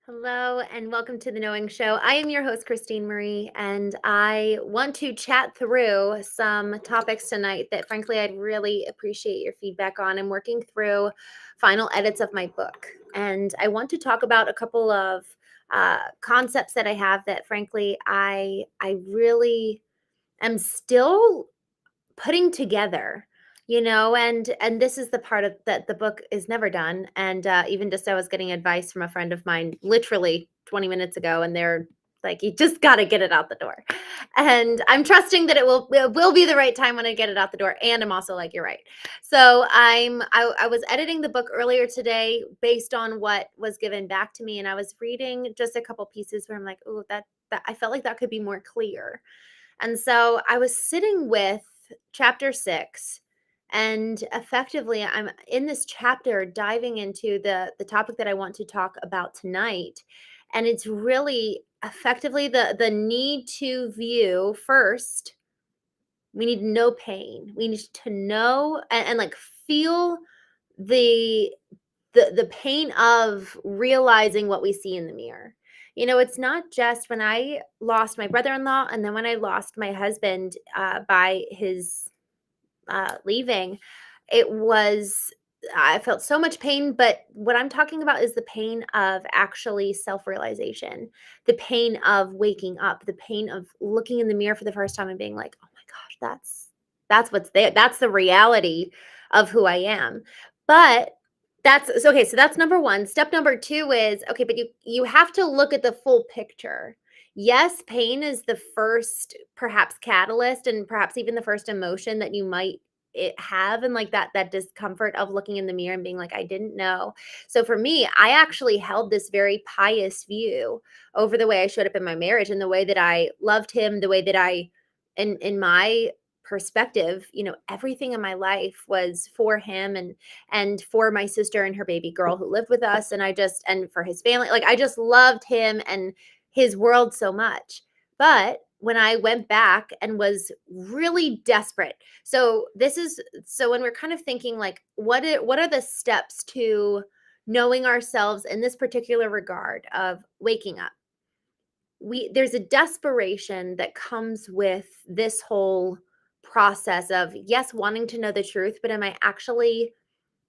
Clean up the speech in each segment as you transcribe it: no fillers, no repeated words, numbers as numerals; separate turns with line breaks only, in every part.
Hello and welcome to the Knowing Show. I am your host, Christene Marie, and I want to chat through some topics tonight that, frankly, I'd really appreciate your feedback on. I'm working through final edits of my book, and I want to talk about a couple of concepts that I have that, frankly, I really am still putting together, and this is the part of that the book is never done. And even just I was getting advice from a friend of mine literally 20 minutes ago, and they're like, you just got to get it out the door. And I'm trusting that it will be the right time when I get it out the door. And I'm also like, you're right. So I was editing the book earlier today based on what was given back to me, and I was reading just a couple pieces where I'm like, oh, that I felt like that could be more clear. And so I was sitting with chapter 6, and effectively I'm in this chapter diving into the topic that I want to talk about tonight. And it's really effectively the need to view first. We need to know pain. We need to know and like feel the the pain of realizing what we see in the mirror. It's not just when I lost my brother-in-law and then when I lost my husband by his leaving. It was I felt so much pain, but what I'm talking about is the pain of actually self-realization, the pain of waking up, the pain of looking in the mirror for the first time and being like, "Oh my gosh, that's what's there. That's the reality of who I am." But so that's number 1. Step number 2 is, okay, but you have to look at the full picture. Yes, pain is the first perhaps catalyst and perhaps even the first emotion that you might have, and like that discomfort of looking in the mirror and being like, I didn't know. So for me, I actually held this very pious view over the way I showed up in my marriage and the way that I loved him, the way that I in my perspective, everything in my life was for him and for my sister and her baby girl who lived with us, and for his family. Like, I just loved him and his world so much. But when I went back and was really desperate. So when we're kind of thinking like, what are the steps to knowing ourselves in this particular regard of waking up? There's a desperation that comes with this whole process of, yes, wanting to know the truth, but am I actually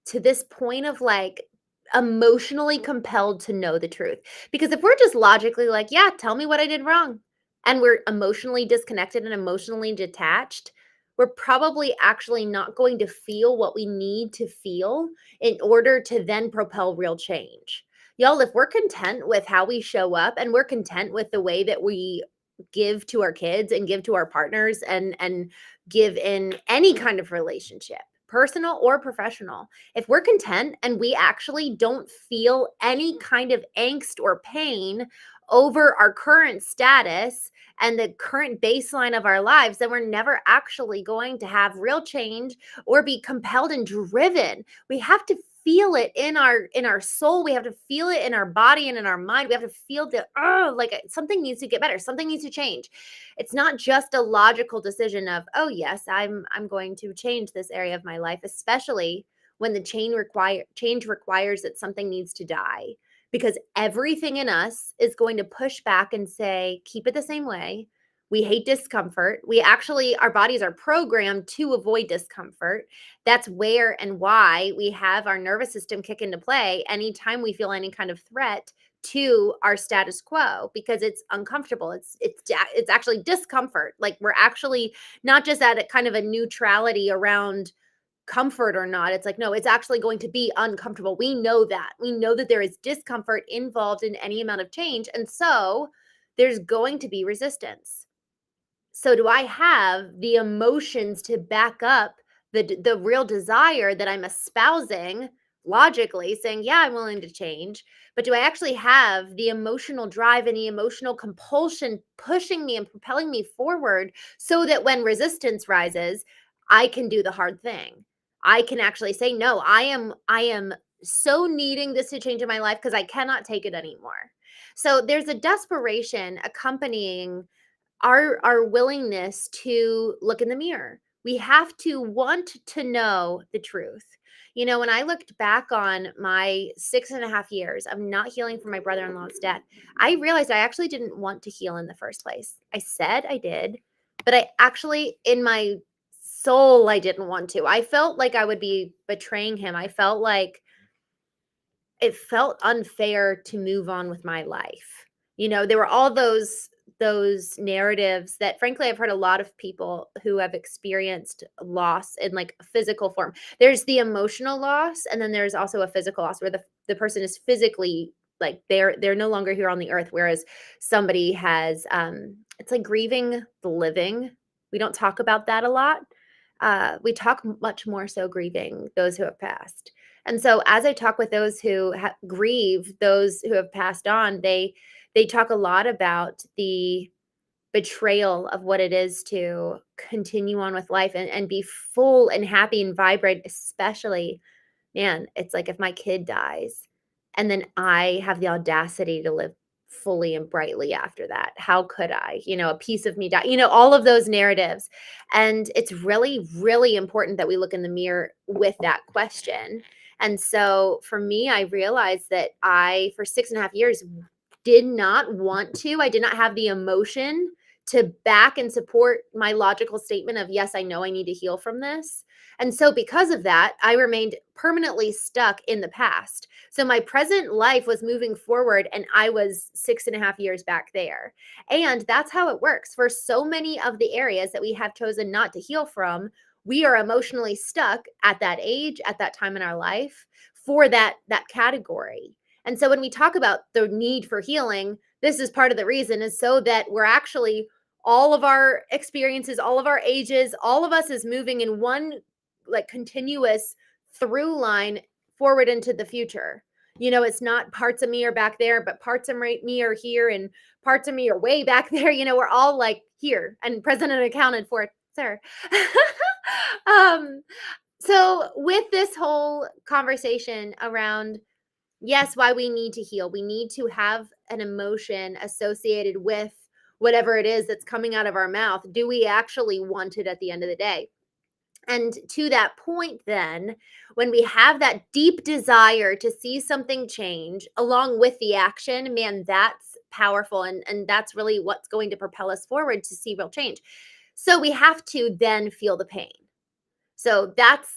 to this point of like emotionally compelled to know the truth? Because if we're just logically like, yeah, tell me what I did wrong, and we're emotionally disconnected and emotionally detached, we're probably actually not going to feel what we need to feel in order to then propel real change. Y'all, if we're content with how we show up and we're content with the way that we give to our kids and give to our partners and give in any kind of relationship, personal or professional, if we're content and we actually don't feel any kind of angst or pain over our current status and the current baseline of our lives, then we're never actually going to have real change or be compelled and driven. We have to feel it in our soul. We have to feel it in our body and in our mind. We have to feel the something needs to get better, something needs to change. It's not just a logical decision of, oh yes, I'm going to change this area of my life, especially when the change requires that something needs to die, because everything in us is going to push back and say, keep it the same way. We hate discomfort. Our bodies are programmed to avoid discomfort. That's where and why we have our nervous system kick into play anytime we feel any kind of threat to our status quo, because it's uncomfortable. It's actually discomfort. Like, we're actually not just at a kind of a neutrality around comfort or not. It's like, no, it's actually going to be uncomfortable. We know that. We know that there is discomfort involved in any amount of change. And so there's going to be resistance. So do I have the emotions to back up the real desire that I'm espousing logically, saying, yeah, I'm willing to change, but do I actually have the emotional drive and the emotional compulsion pushing me and propelling me forward so that when resistance rises, I can do the hard thing. I can actually say, no, I am so needing this to change in my life because I cannot take it anymore. So there's a desperation accompanying our willingness to look in the mirror. We have to want to know the truth. When I looked back on my 6.5 years of not healing from my brother-in-law's death, I realized I actually didn't want to heal in the first place. I said I did, but I actually, in my soul, I didn't want to. I felt like I would be betraying him. I felt like it felt unfair to move on with my life. There were all those narratives that frankly I've heard a lot of people who have experienced loss in like a physical form. There's the emotional loss, and then there's also a physical loss where the person is physically like they're no longer here on the earth, whereas somebody has it's like grieving the living. We don't talk about that a lot. We talk much more so grieving those who have passed. And so as I talk with those who grieve those who have passed on, they talk a lot about the betrayal of what it is to continue on with life and be full and happy and vibrant, especially, man, it's like if my kid dies and then I have the audacity to live fully and brightly after that. How could I? A piece of me die, all of those narratives. And it's really, really important that we look in the mirror with that question. And so for me, I realized that for 6.5 years, did not want to. I did not have the emotion to back and support my logical statement of, yes, I know I need to heal from this. And so because of that, I remained permanently stuck in the past. So my present life was moving forward and I was 6.5 years back there. And that's how it works. For so many of the areas that we have chosen not to heal from, we are emotionally stuck at that age, at that time in our life for that category. And so when we talk about the need for healing, this is part of the reason is so that we're actually all of our experiences, all of our ages, all of us is moving in one like continuous through line forward into the future. It's not parts of me are back there, but parts of me are here and parts of me are way back there. We're all like here and present and accounted for, sir. um, so with this whole conversation around, yes, why we need to heal, we need to have an emotion associated with whatever it is that's coming out of our mouth. Do we actually want it at the end of the day? And to that point, then, when we have that deep desire to see something change along with the action, man, that's powerful. And that's really what's going to propel us forward to see real change. So we have to then feel the pain. So that's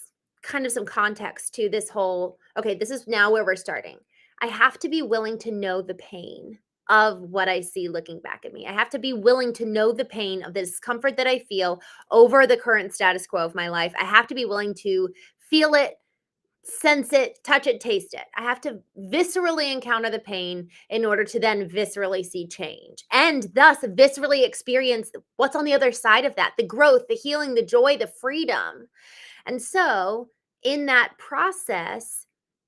kind of some context to this whole, okay, this is now where we're starting. I have to be willing to know the pain of what I see looking back at me. I have to be willing to know the pain of the discomfort that I feel over the current status quo of my life. I have to be willing to feel it, sense it, touch it, taste it. I have to viscerally encounter the pain in order to then viscerally see change and thus viscerally experience what's on the other side of that, the growth, the healing, the joy, the freedom. And so in that process,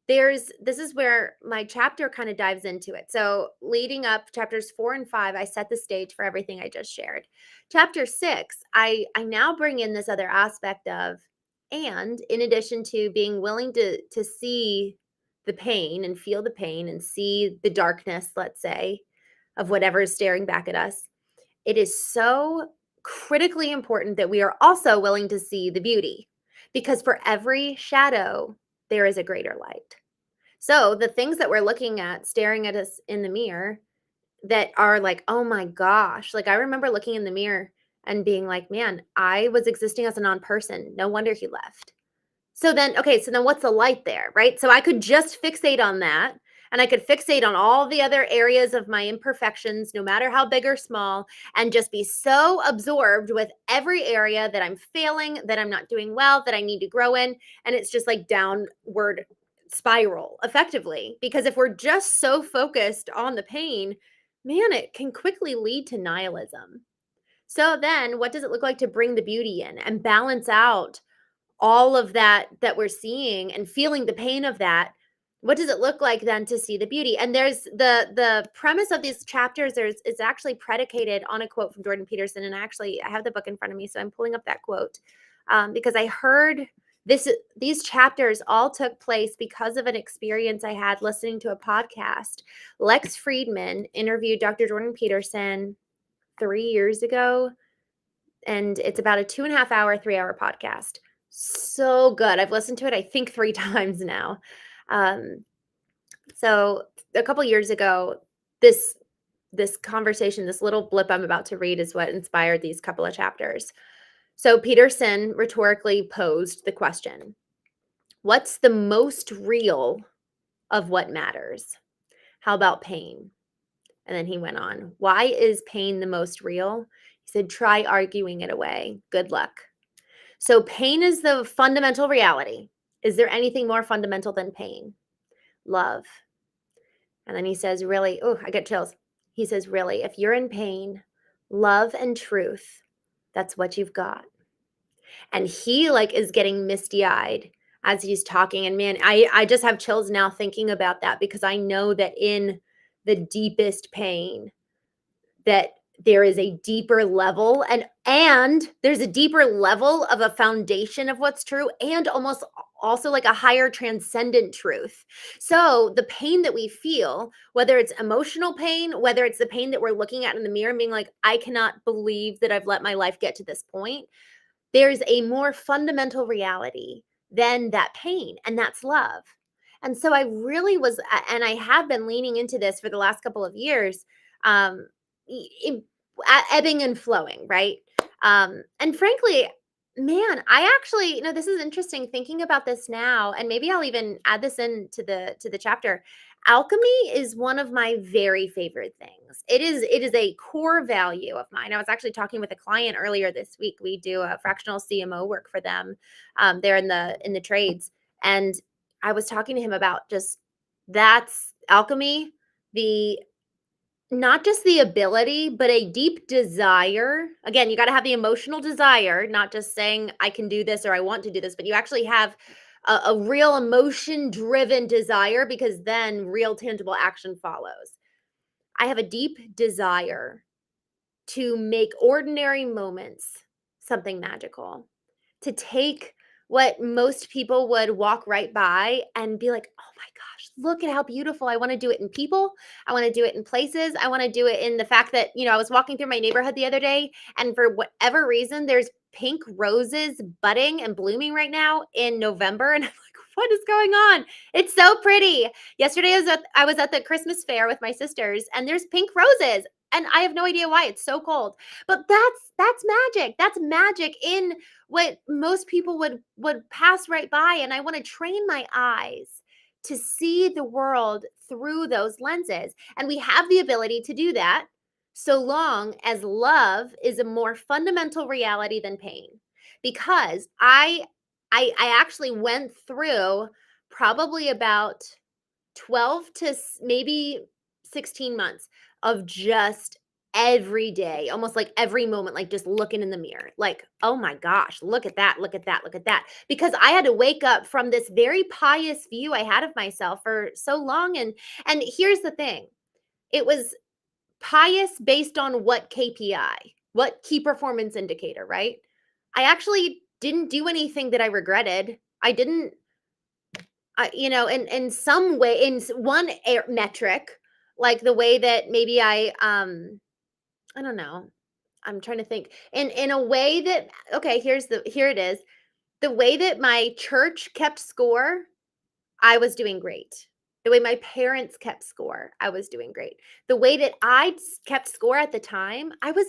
this is where my chapter kind of dives into it. So leading up chapters 4 and 5, I set the stage for everything I just shared. Chapter 6, I now bring in this other aspect of, and in addition to being willing to see the pain and feel the pain and see the darkness, let's say, of whatever is staring back at us, it is so critically important that we are also willing to see the beauty, because for every shadow, there is a greater light. So the things that we're looking at, staring at us in the mirror that are like, oh my gosh, like I remember looking in the mirror and being like, man, I was existing as a non-person. No wonder he left. So then what's the light there, right? So I could just fixate on that, and I could fixate on all the other areas of my imperfections, no matter how big or small, and just be so absorbed with every area that I'm failing, that I'm not doing well, that I need to grow in. And it's just like downward spiral effectively, because if we're just so focused on the pain, man, it can quickly lead to nihilism. So then what does it look like to bring the beauty in and balance out all of that we're seeing and feeling the pain of that? What does it look like then to see the beauty? And there's the premise of these chapters, it's actually predicated on a quote from Jordan Peterson. And I have the book in front of me, so I'm pulling up that quote because I heard these chapters all took place because of an experience I had listening to a podcast. Lex Friedman interviewed Dr. Jordan Peterson 3 years ago, and it's about a 2.5 hour, 3 hour podcast. So good. I've listened to it, I think 3 times now. Um, so a couple years ago, this this conversation, this little blip I'm about to read is what inspired these couple of chapters. So Peterson rhetorically posed the question, what's the most real of what matters? How about pain? And then he went on, why is pain the most real? He said, try arguing it away. Good luck. So pain is the fundamental reality. Is there anything more fundamental than pain? Love. And then he says, really, oh, I get chills. He says, really, if you're in pain, love and truth, that's what you've got. And he like is getting misty-eyed as he's talking. And man, I just have chills now thinking about that because I know that in the deepest pain, that there is a deeper level and there's a deeper level of a foundation of what's true and almost also like a higher transcendent truth. So the pain that we feel, whether it's emotional pain, whether it's the pain that we're looking at in the mirror and being like, I cannot believe that I've let my life get to this point, there's a more fundamental reality than that pain, and that's love. And so I really was, and I have been leaning into this for the last couple of years, um, ebbing and flowing, right? And frankly, man, I actually, this is interesting thinking about this now, and maybe I'll even add this into the chapter. Alchemy is one of my very favorite things. It is a core value of mine. I was actually talking with a client earlier this week. We do a fractional CMO work for them. They're in the trades, and I was talking to him about just that's alchemy, the not just the ability, but a deep desire. Again, you got to have the emotional desire, not just saying I can do this or I want to do this, but you actually have a real emotion driven desire because then real tangible action follows. I have a deep desire to make ordinary moments something magical, to take what most people would walk right by and be like, oh my gosh, look at how beautiful. I want to do it in people. I want to do it in places. I want to do it in the fact that, I was walking through my neighborhood the other day, and for whatever reason, there's pink roses budding and blooming right now in November. And I'm like, what is going on? It's so pretty. Yesterday I was at the Christmas fair with my sisters, and there's pink roses. And I have no idea why. It's so cold. But that's magic. That's magic in what most people would pass right by, and I want to train my eyes to see the world through those lenses. And we have the ability to do that so long as love is a more fundamental reality than pain. Because I actually went through probably about 12 to maybe 16 months of just every day, almost like every moment, like just looking in the mirror, like, oh my gosh, look at that, look at that, look at that. Because I had to wake up from this very pious view I had of myself for so long. And here's the thing, it was pious based on what KPI, what key performance indicator, right? I actually didn't do anything that I regretted. I didn't in some way, one metric, like the way that maybe I don't know. I'm trying to think. In a way that, okay, here it is. The way that my church kept score, I was doing great. The way my parents kept score, I was doing great. The way that kept score at the time, I was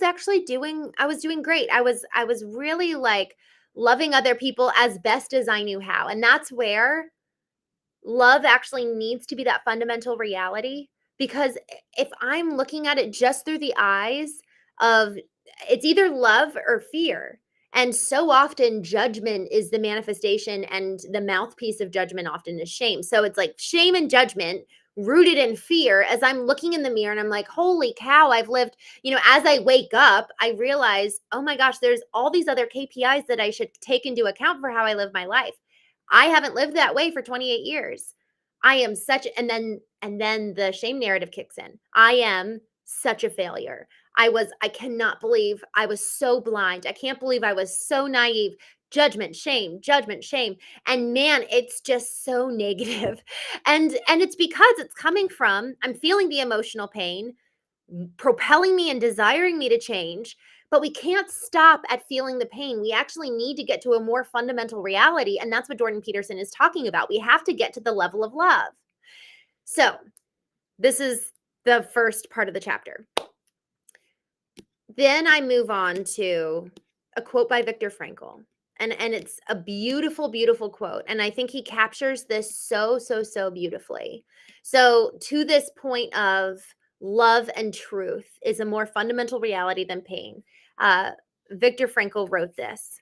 doing great. I was really like loving other people as best as I knew how. And that's where love actually needs to be that fundamental reality, because if I'm looking at it just through the eyes of, it's either love or fear. And so often judgment is the manifestation, and the mouthpiece of judgment often is shame. So it's like shame and judgment rooted in fear as I'm looking in the mirror and I'm like, holy cow, I've lived, as I wake up, I realize, oh my gosh, there's all these other KPIs that I should take into account for how I live my life. I haven't lived that way for 28 years. I am such, and then the shame narrative kicks in. I am such a failure. I cannot believe I was so blind. I can't believe I was so naive. Judgment, shame, judgment, shame. And man, it's just so negative. And it's because it's coming from, I'm feeling the emotional pain propelling me and desiring me to change, But we can't stop at feeling the pain. We actually need to get to a more fundamental reality. And that's what Jordan Peterson is talking about. We have to get to the level of love. So this is the first part of the chapter. Then I move on to a quote by Viktor Frankl. And it's a beautiful, beautiful quote. And I think he captures this so beautifully. So to this point of love and truth is a more fundamental reality than pain. Viktor Frankl wrote this.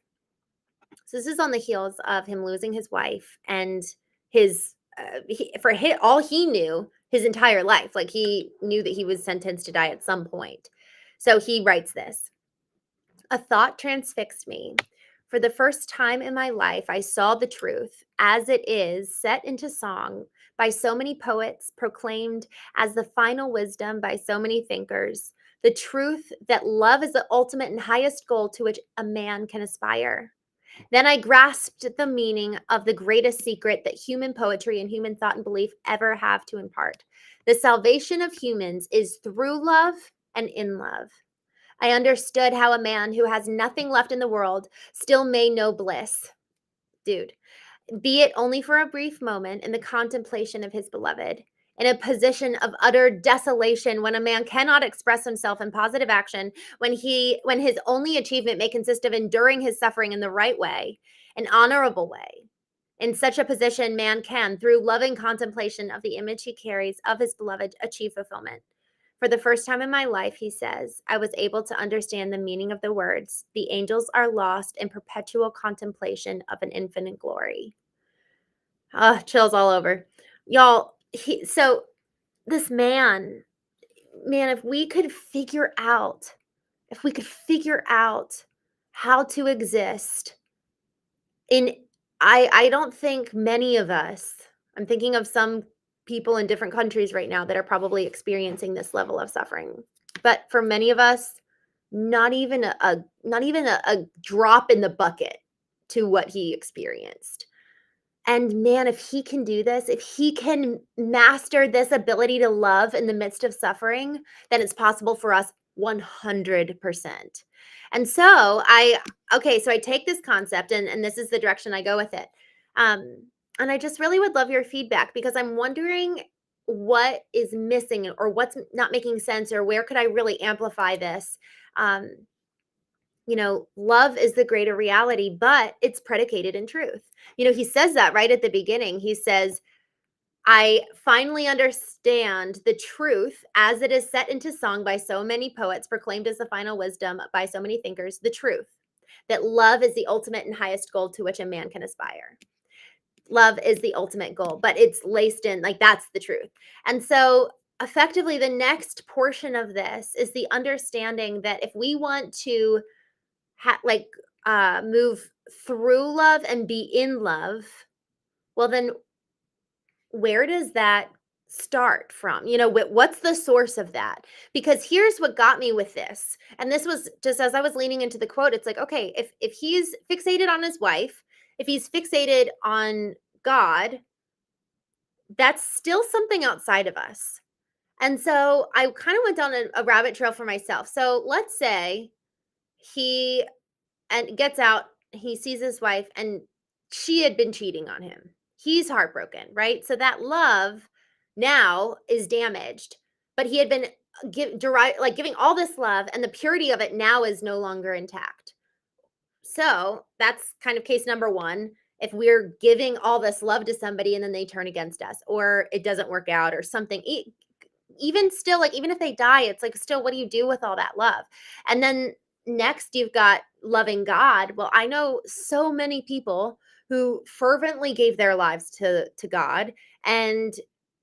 So this is on the heels of him losing his wife and his, all he knew his entire life. Like, he knew that he was sentenced to die at some point. So he writes this. A thought transfixed me. For the first time in my life, I saw the truth as it is set into song by so many poets, proclaimed as the final wisdom by so many thinkers. The truth that love is the ultimate and highest goal to which a man can aspire. Then I grasped the meaning of the greatest secret that human poetry and human thought and belief ever have to impart. The salvation of humans is through love and in love. I understood how a man who has nothing left in the world still may know bliss. Dude, be it only for a brief moment in the contemplation of his beloved, in a position of utter desolation when a man cannot express himself in positive action, when his only achievement may consist of enduring his suffering in the right way, an honorable way. In such a position, man can, through loving contemplation of the image he carries of his beloved, achieve fulfillment. For the first time in my life, he says, I was able to understand the meaning of the words, the angels are lost in perpetual contemplation of an infinite glory. Chills all over. Y'all, so this man, if we could figure out how to exist in, I don't think many of us, I'm thinking of some people in different countries right now that are probably experiencing this level of suffering. But for many of us, not even a drop in the bucket to what he experienced. And man, if he can do this, if he can master this ability to love in the midst of suffering, then it's possible for us 100%. And so I take this concept and this is the direction I go with it. And I just really would love your feedback, because I'm wondering what is missing or what's not making sense, or where could I really amplify this? Love is the greater reality, but it's predicated in truth. He says that right at the beginning. He says, I finally understand the truth as it is set into song by so many poets, proclaimed as the final wisdom by so many thinkers, the truth that love is the ultimate and highest goal to which a man can aspire. Love is the ultimate goal, but it's laced in, like, that's the truth. And so effectively, the next portion of this is the understanding that if we want to move through love and be in love, well, then where does that start from? What's the source of that? Because here's what got me with this. And this was just as I was leaning into the quote, it's like, okay, if he's fixated on his wife, if he's fixated on God, that's still something outside of us. And so I kind of went down a rabbit trail for myself. So let's say he gets out, he sees his wife, and she had been cheating on him. He's heartbroken, right? So that love now is damaged, but he had been giving all this love, and the purity of it now is no longer intact. So that's kind of case number one. If we're giving all this love to somebody and then they turn against us, or it doesn't work out or something, even still, like, even if they die, it's like, still, what do you do with all that love? And then next, you've got loving God. Well, I know so many people who fervently gave their lives to God and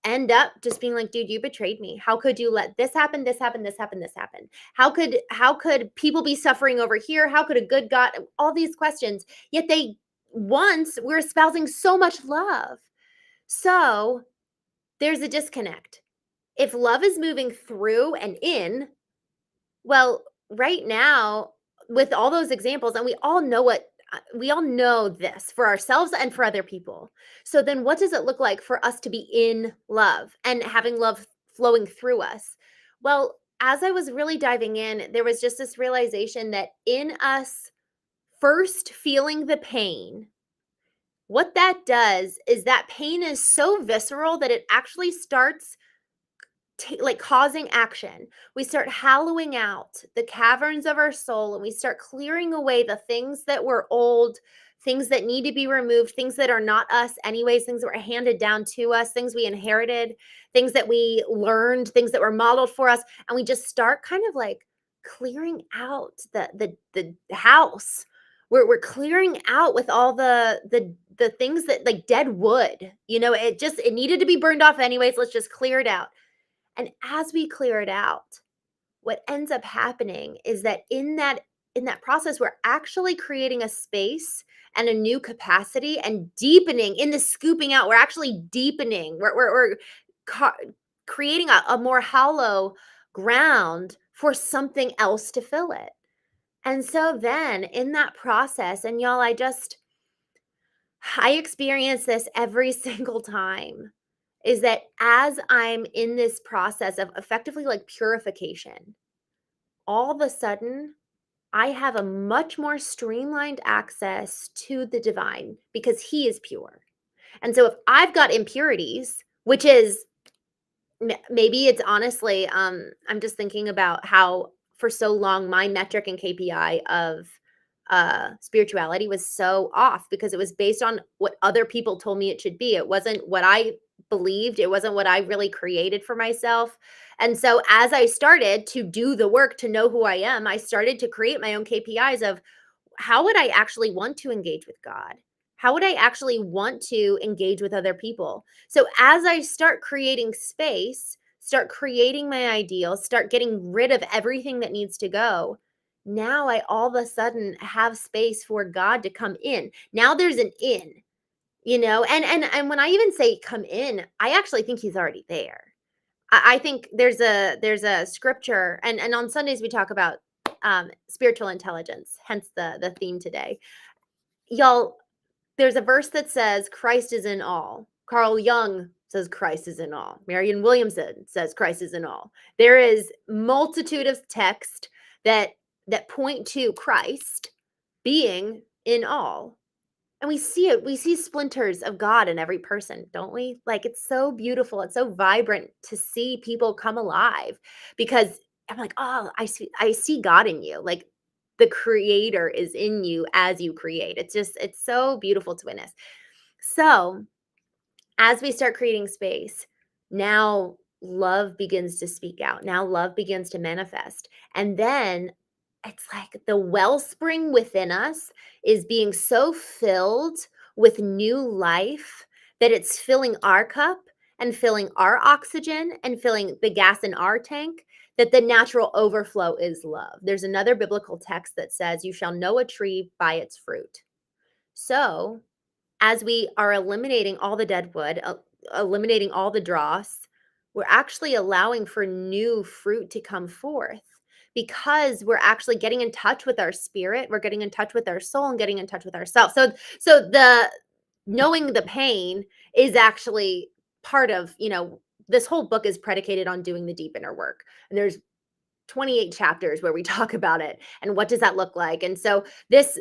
end up just being like, dude, you betrayed me. How could you let this happen, this happen, this happen, this happen? How could people be suffering over here? How could a good God? All these questions. Yet they once were espousing so much love. So there's a disconnect. If love is moving through and in, well, right now, with all those examples, and we all know this for ourselves and for other people. So then what does it look like for us to be in love and having love flowing through us? Well, as I was really diving in, there was just this realization that in us first feeling the pain, what that does is that pain is so visceral that it actually starts like causing action. We start hollowing out the caverns of our soul and we start clearing away the things that were old, things that need to be removed, things that are not us anyways, things that were handed down to us, things we inherited, things that we learned, things that were modeled for us, and we just start kind of like clearing out the house. We're clearing out with all the things that like dead wood. It needed to be burned off anyways. Let's just clear it out. And as we clear it out, what ends up happening is that in that process, we're actually creating a space and a new capacity and deepening in the scooping out. We're actually deepening. We're creating a more hollow ground for something else to fill it. And so then in that process, and y'all, I experience this every single time, is that as I'm in this process of effectively like purification, all of a sudden I have a much more streamlined access to the divine because he is pure. And so if I've got impurities, which is maybe it's honestly, I'm just thinking about how for so long my metric and KPI of spirituality was so off because it was based on what other people told me it should be. It wasn't what I believed. It wasn't what I really created for myself. And so as I started to do the work to know who I am, I started to create my own KPIs of how would I actually want to engage with God? How would I actually want to engage with other people? So as I start creating space, start creating my ideals, start getting rid of everything that needs to go, now I all of a sudden have space for God to come in. Now there's an in, and when I even say come in, I actually think he's already there. I think there's a scripture, and on Sundays we talk about spiritual intelligence, hence the theme today. Y'all, there's a verse that says Christ is in all. Carl Jung says Christ is in all. Marianne Williamson says Christ is in all. There is multitude of text that point to Christ being in all. And we see it. We see splinters of God in every person, don't we? Like it's so beautiful. It's so vibrant to see people come alive because I'm like, oh, I see God in you. Like the creator is in you as you create. It's so beautiful to witness. So as we start creating space, now love begins to speak out. Now love begins to manifest. And then it's like the wellspring within us is being so filled with new life that it's filling our cup and filling our oxygen and filling the gas in our tank, that the natural overflow is love. There's another biblical text that says, "You shall know a tree by its fruit." So as we are eliminating all the dead wood, eliminating all the dross, we're actually allowing for new fruit to come forth because we're actually getting in touch with our spirit, we're getting in touch with our soul and getting in touch with ourselves. So the knowing the pain is actually part of, this whole book is predicated on doing the deep inner work. And there's 28 chapters where we talk about it and what does that look like. And so this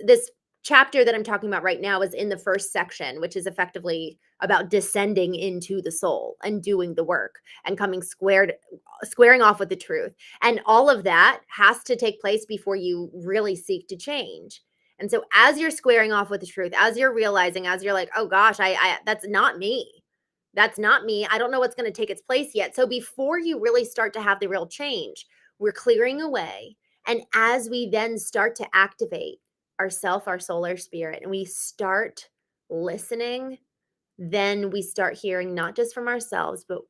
chapter that I'm talking about right now is in the first section, which is effectively about descending into the soul and doing the work and squaring off with the truth. And all of that has to take place before you really seek to change. And so as you're squaring off with the truth, as you're realizing, as you're like, oh gosh, I that's not me. That's not me. I don't know what's going to take its place yet. So before you really start to have the real change, we're clearing away. And as we then start to activate ourself, our soul, our spirit, and we start listening, then we start hearing not just from ourselves, but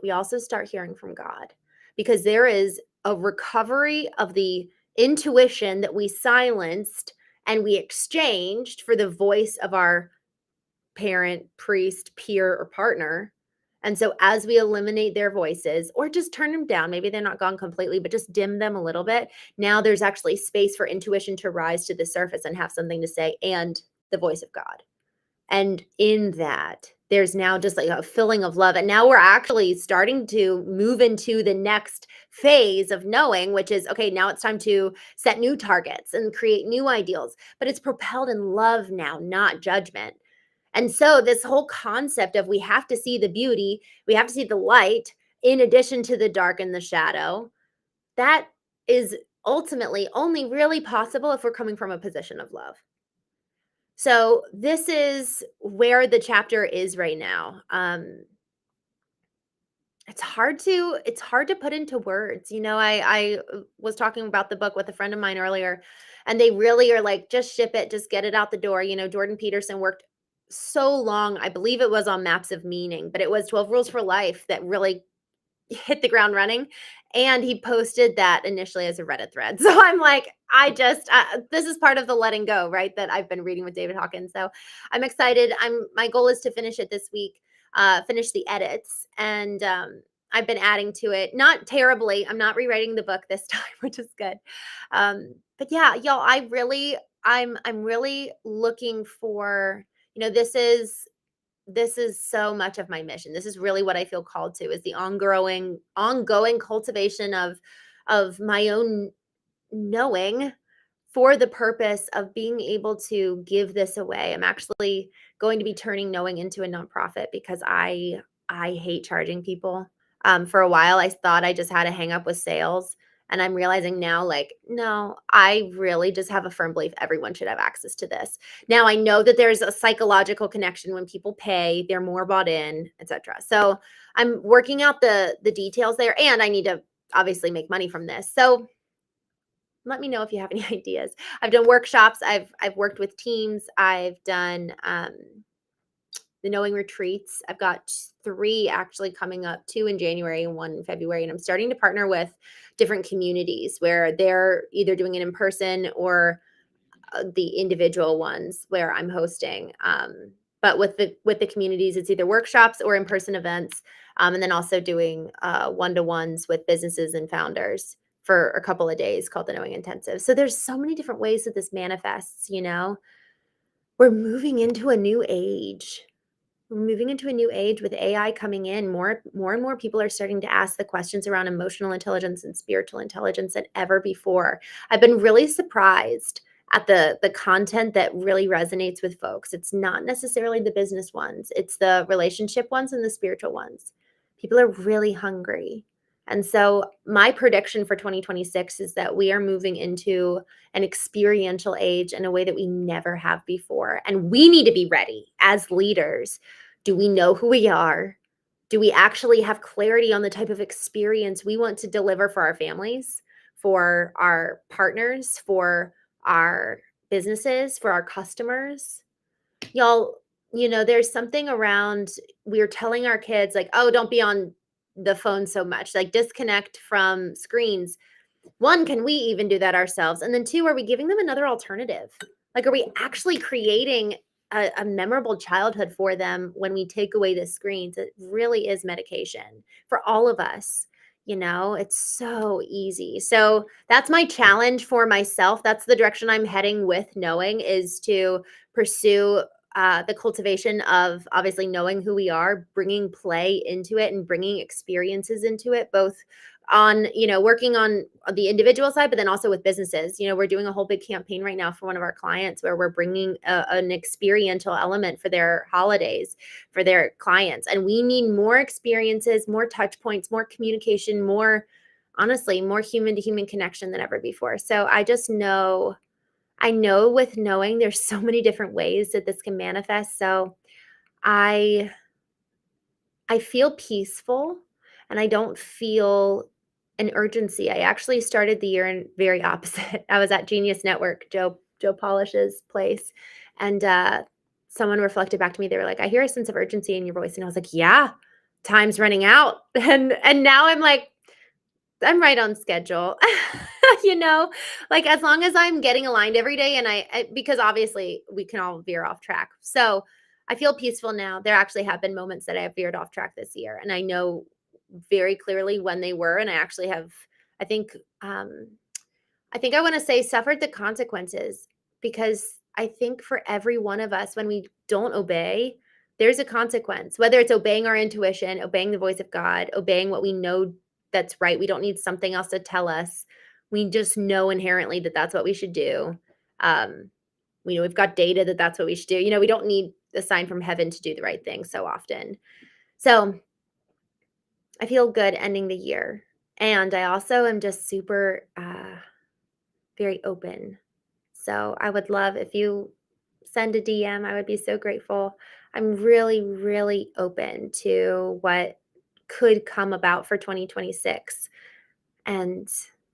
we also start hearing from God. Because there is a recovery of the intuition that we silenced and we exchanged for the voice of our parent, priest, peer, or partner. And so as we eliminate their voices or just turn them down, maybe they're not gone completely, but just dim them a little bit, now there's actually space for intuition to rise to the surface and have something to say and the voice of God. And in that, there's now just like a filling of love. And now we're actually starting to move into the next phase of knowing, which is okay, now it's time to set new targets and create new ideals. But it's propelled in love now, not judgment. And so, this whole concept of we have to see the beauty, we have to see the light in addition to the dark and the shadow, that is ultimately only really possible if we're coming from a position of love. So this is where the chapter is right now. It's hard to put into words. I was talking about the book with a friend of mine earlier, and they really are like, just ship it, just get it out the door. Jordan Peterson worked so long. I believe it was on Maps of Meaning, but it was 12 Rules for Life that really hit the ground running. And he posted that initially as a Reddit thread. So I'm like, this is part of the letting go, right? That I've been reading with David Hawkins. So I'm excited. My goal is to finish it this week, finish the edits. And, I've been adding to it, not terribly. I'm not rewriting the book this time, which is good. But yeah, y'all, I'm really looking for, this is so much of my mission. This is really what I feel called to, is the ongoing cultivation of my own knowing, for the purpose of being able to give this away. I'm actually going to be turning knowing into a nonprofit because I hate charging people. For a while, I thought I just had to hang up with sales. And I'm realizing now, like, no, I really just have a firm belief everyone should have access to this. Now, I know that there's a psychological connection when people pay, they're more bought in, etc. So I'm working out the details there, and I need to obviously make money from this. So let me know if you have any ideas. I've done workshops. I've worked with teams. I've done the knowing retreats. I've got 3 actually coming up, 2 in January and 1 in February. And I'm starting to partner with different communities where they're either doing it in person or the individual ones where I'm hosting. But with the communities, it's either workshops or in-person events, and then also doing one-to-ones with businesses and founders for a couple of days called the Knowing Intensive. So there's so many different ways that this manifests. We're moving into a new age. We're moving into a new age with AI coming in. More and more people are starting to ask the questions around emotional intelligence and spiritual intelligence than ever before. I've been really surprised at the content that really resonates with folks. It's not necessarily the business ones, it's the relationship ones and the spiritual ones. People are really hungry. And so my prediction for 2026 is that we are moving into an experiential age in a way that we never have before. And we need to be ready as leaders. Do we know who we are? Do we actually have clarity on the type of experience we want to deliver for our families, for our partners, for our businesses, for our customers? Y'all, there's something around, we're telling our kids, like, oh, don't be on the phone so much, like disconnect from screens. One, can we even do that ourselves? And then 2, are we giving them another alternative? Like, are we actually creating a memorable childhood for them when we take away the screens? It really is medication for all of us. It's so easy. So that's my challenge for myself. That's the direction I'm heading with knowing, is to pursue the cultivation of obviously knowing who we are, bringing play into it and bringing experiences into it, both on, working on the individual side, but then also with businesses. We're doing a whole big campaign right now for one of our clients where we're bringing an experiential element for their holidays for their clients. And we need more experiences, more touch points, more communication, honestly, more human to human connection than ever before. So I know with knowing there's so many different ways that this can manifest. So I feel peaceful, and I don't feel an urgency. I actually started the year in very opposite. I was at Genius Network, Joe Polish's place, and someone reflected back to me. They were like, "I hear a sense of urgency in your voice," and I was like, "Yeah, time's running out." And now I'm like, I'm right on schedule. you know, like, as long as I'm getting aligned every day, and because obviously we can all veer off track. So I feel peaceful now. There actually have been moments that I have veered off track this year, and I know very clearly when they were. And I actually have, I think, I want to say, suffered the consequences, because I think for every one of us, when we don't obey, there's a consequence, whether it's obeying our intuition, obeying the voice of God, obeying what we know that's right. We don't need something else to tell us. We just know inherently that that's what we should do. Um, we know we've got data that that's what we should do. We don't need a sign from heaven to do the right thing so often. So I feel good ending the year. And I also am just super, very open. So I would love if you send a DM. I would be so grateful. I'm really, really open to what could come about for 2026. And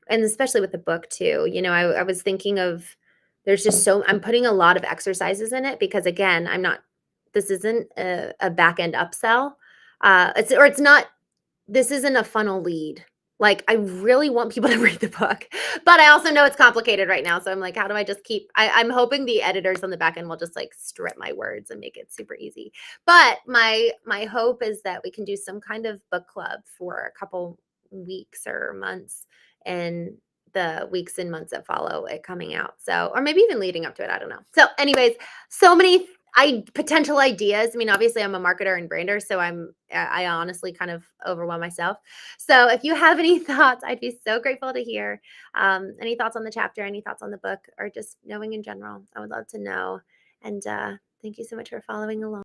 especially with the book too. I was thinking of there's just I'm putting a lot of exercises in it because again, this isn't a back end upsell. It's not this isn't a funnel lead. Like, I really want people to read the book, but I also know it's complicated right now. So I'm like, how do I just I'm hoping the editors on the back end will just like strip my words and make it super easy. But my hope is that we can do some kind of book club for a couple weeks or months in the weeks and months that follow it coming out. So, or maybe even leading up to it. I don't know. So, anyways, so many potential ideas. I mean, obviously I'm a marketer and brander, so I honestly kind of overwhelm myself. So if you have any thoughts, I'd be so grateful to hear. Any thoughts on the chapter, any thoughts on the book, or just knowing in general, I would love to know. And thank you so much for following along.